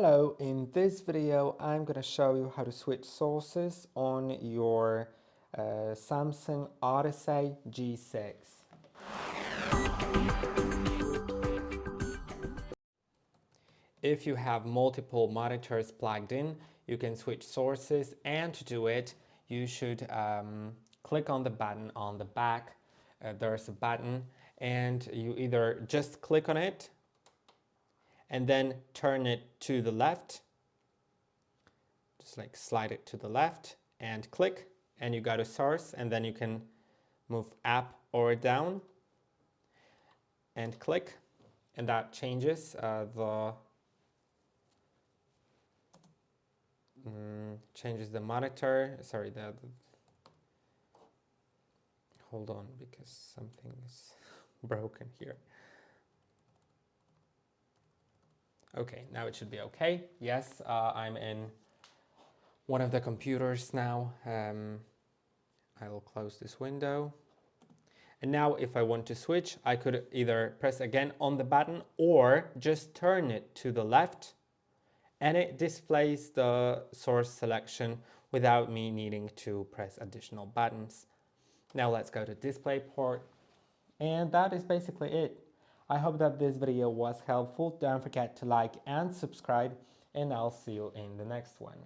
Hello, in this video I'm going to show you how to switch sources on your Samsung Odyssey G6. If you have multiple monitors plugged in, you can switch sources, and to do it you should click on the button on the back. There's a button and you either just click on it and then turn it to the left. Just like slide it to the left and click, and you go to source, and then you can move up or down and click, and that changes changes the monitor. Sorry, hold on because something is broken here. Okay, now it should be okay. Yes, I'm in one of the computers now. I will close this window. And now if I want to switch, I could either press again on the button or just turn it to the left, and it displays the source selection without me needing to press additional buttons. Now let's go to DisplayPort, and that is basically it. I hope that this video was helpful. Don't forget to like and subscribe, and I'll see you in the next one.